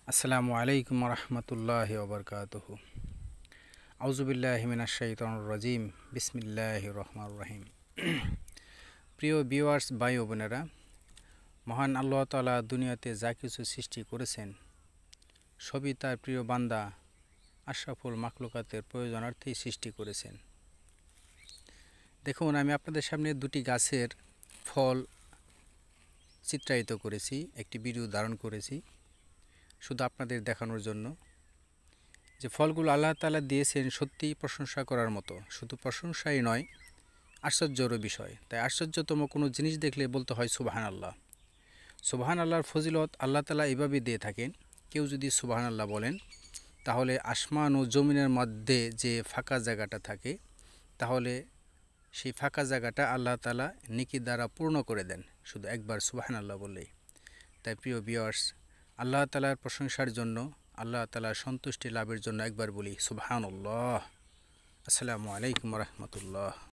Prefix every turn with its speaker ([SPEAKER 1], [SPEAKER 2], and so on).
[SPEAKER 1] আসসালামু আলাইকুম রহমতুল্লাহি ওবরকাতুহু। আউযুবিল্লাহি মিনাশ শাইতানির রাজিম। বিসমিল্লাহির রহমানির রহিম। প্রিয় ভিউয়ার্স, ভাই ও বোনেরা, মহান আল্লাহ তাআলা দুনিয়াতে যা কিছু সৃষ্টি করেছেন সবই তার প্রিয় বান্দা আশরাফুল মাখলুকাতের প্রয়োজনার্থেই সৃষ্টি করেছেন। দেখুন, আমি আপনাদের সামনে দুটি গাছের ফল চিত্রায়িত করেছি, একটি ভিডিও ধারণ করেছি শুধু আপনাদের দেখানোর জন্য। যে ফলগুলো আল্লাহ তাআলা দিয়েছেন সত্যিই প্রশংসা করার মতো, শুধু প্রশংসাই নয়, আশ্চর্যেরও বিষয়। তাই আশ্চর্যতম কোনো জিনিস দেখলে বলতে হয় সুবহানাল্লাহ। সুবহানাল্লাহর ফজিলত আল্লাহ তাআলা এভাবেই দিয়ে থাকেন। কেউ যদি সুবহানাল্লাহ বলেন তাহলে আসমান ও জমিনের মধ্যে যে ফাঁকা জায়গাটা থাকে, তাহলে সেই ফাঁকা জায়গাটা আল্লাহ তাআলা নেকি দ্বারা পূর্ণ করে দেন শুধু একবার সুবহানাল্লাহ বললেই। তাই প্রিয় ভিউয়ার্স, আল্লাহ তাআলার প্রশংসার জন্য, আল্লাহ তাআলার সন্তুষ্টি লাভের জন্য একবার বলি সুবহানাল্লাহ। আসসালামু আলাইকুম রহমতুল্লাহ।